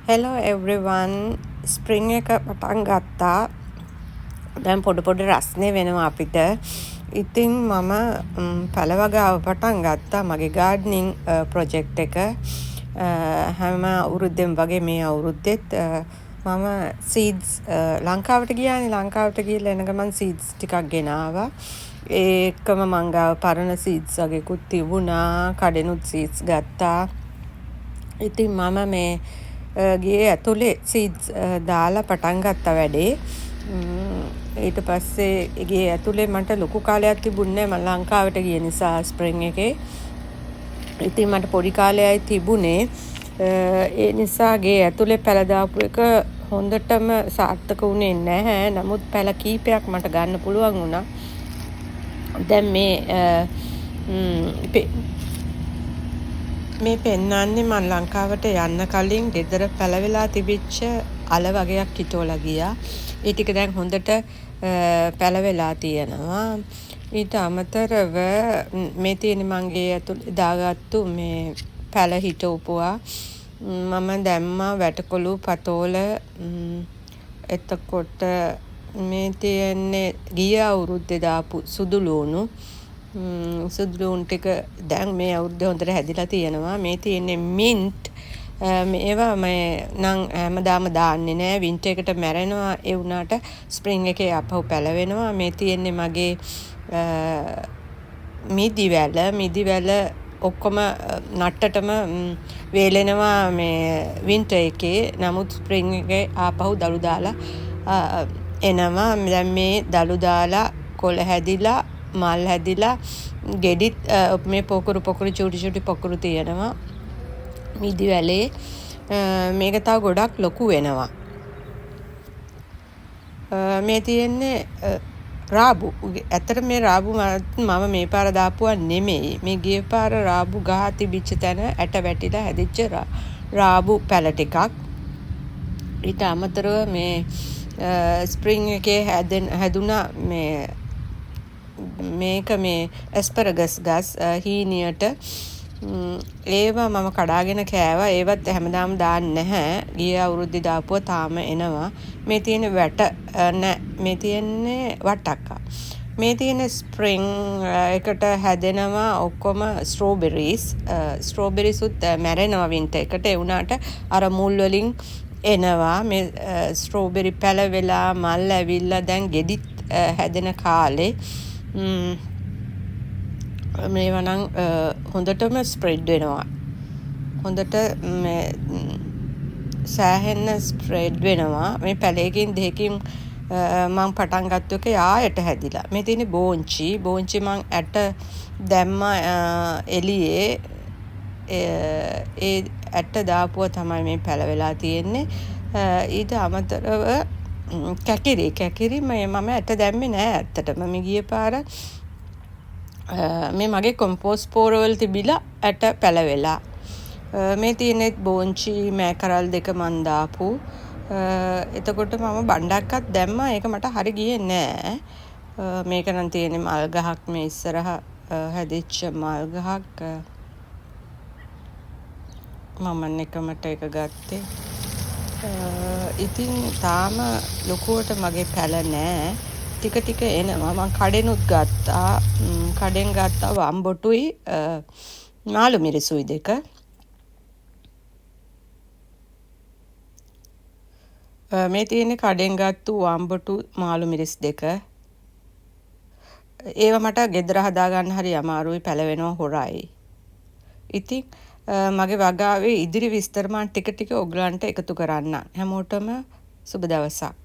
Hello everyone. Spring එක පටන් ගත්තා. දැන් පොඩි රස්නේ වෙනවා අපිට. ඉතින් මම පළවගාව පටන් ගත්තා මගේ ගාඩ්නින් ප්‍රොජෙක්ට් එක. හැම අවුරුද්දෙම වගේ මේ අවුරුද්දෙත් මම සීඩ්ස් ලංකාවට ගියානේ. ලංකාවට ගිහලා එන ගමන් සීඩ්ස් ටිකක් ගෙනාවා. ඒකම මං ගාව පරණ සීඩ්ස් වගේකුත් තිබුණා. කඩෙනුත් සීඩ්ස් ගත්තා. ඉතින් මම මේ ගේ ඇතුලේ සීඩ්ස් දාලා පටන් ගත්ත වැඩේ. ඊට පස්සේ ගේ ඇතුලේ මට ලොකු කාලයක් තිබුණේ මම ලංකාවට ගිය නිසා ස්ප්‍රින්ග් එකේ. ඉතින් මට පොඩි කාලයයි තිබුණේ. ඒ නිසා ගේ ඇතුලේ පැල දාපු එක හොඳටම සාර්ථක වුණේ නැහැ. නමුත් පැල කීපයක් මට ගන්න පුළුවන් වුණා. දැන් මේ පෙන්නන්නේ මම ලංකාවට යන්න කලින් ගෙදර පැලවෙලා තිබිච්ච අල වගේක් හිටෝලා ගියා. ඒ ටික දැන් හොඳට පැලවෙලා තියෙනවා. ඊට අමතරව මේ තියෙන මගේ ඇතුලේ දාගත්තු මේ පැල හිටවපුවා. මම දැම්මා වැටකොළු පතෝල. එතකොට මේ තියෙන්නේ ගිය අවුරුද්දේ දාපු සුදු ලුණු. සුදුලුන් ටික දැන් මේ අවුරුද්දේ හොඳට හැදිලා තියෙනවා. මේ තියෙන්නේ මින්ට්. මේවා නම් හැමදාම දාන්නේ නෑ. වින්ටර් එකට මැරෙනවා. ඒ වුණාට ස්ප්‍රින්ග් එකේ ආපහු පැලවෙනවා. මේ තියෙන්නේ මගේ මිදිවැල ඔක්කොම නට්ටටම වේලෙනවා මේ වින්ටර් එකේ. නමුත් ස්ප්‍රින්ග් එකේ ආපහු දළු දාලා එනවා. දැන් මේ දළු දාලා කොළ හැදිලා මල් හැදිලා ගෙඩිත් මේ පොකුරු චූටි පොකුරු තියෙනවා මිදි වැලේ. මේක තව ගොඩක් ලොකු වෙනවා. මේ තියෙන්නේ රාබු. ඇත්තට මේ රාබු මම මේ පාර දාපුවා නෙමෙයි. මේ ගිය පාර රාබු ගහ තිබිච්ච තැන ඇට වැටිලා හැදිච්ච රාබු පැල ටිකක්. ඊට අමතරව මේ ස්ප්‍රින්ග් එකේ හැදුනා මේක මේ ඇස්පරගස් ගස් හීනියට ඒවා මම කඩාගෙන කෑවා. ඒවත් හැමදාම දාන්නේ නැහැ. ගිය අවුරුද්දේ දාපුවා තාම එනවා. මේ තියෙන මේ තියෙන්නේ වටක්කා. මේ තියෙන ස්ප්‍රින්ග් එකට හැදෙනවා ඔක්කොම ස්ට්‍රෝබෙරිස් උත් මැරෙනවා වින්ටර් එකට. ඒ වුණාට අර මුල් වලින් එනවා. මේ ස්ට්‍රෝබෙරි පැලවෙලා මල් ඇවිල්ලා දැන් ගෙඩිත් හැදෙන කාලේ. මේවා නම් හොඳටම ස්ප්‍රෙඩ් වෙනවා. හොඳට සෑහෙන්න ස්ප්‍රෙඩ් වෙනවා. මේ පැලයකින් දෙකකින් මං පටන් ගත්ත එක ආයට හැදිලා. මේ තියෙන්නේ බෝංචි මං ඇට දැම්මා එළියේ. ඒ ඇට දාපුවා තමයි මේ පැලවෙලා තියෙන්නේ. ඊට අමතරව කැකිරි මම ඇට දැම්මේ නෑ. ඇත්තටම මේ ගිය පාර මේ මගේ කොම්පෝස් පෝරවල තිබිලා ඇට පැලවෙලා. මේ තියෙනෙත් බෝංචි මෑකරල් දෙක මන් දාපු. එතකොට මම බණ්ඩක්කත් දැම්මා. ඒක මට හරි ගියේ නෑ. මේක නම් තියෙන්නේ මල් ගහක් මේ ඉස්සරහ හැදිච්ච මල් ගහක්. මම එකමට එක ගත්තේ. ඉතින් තාම ලොකුවට මගේ පැල නෑ. ටික එනවා. මං කඩෙනුත් ගත්තා. කඩෙන් ගත්තා වම්බොටුයි මාළු මිරිසුයි දෙක. මේ තියෙන්නේ කඩෙන් ගත්තු වම්බොටු මාළු මිරිස් දෙක. ඒව මට ගෙදර හදාගන්න හරි අමාරුයි. පැලවෙනවා හොරයි. ඉතින් මගේ වගාවේ ඉදිරි විස්තර මම ටික ඔයගලන්ට එකතු කරන්න. හැමෝටම සුබ දවසක්.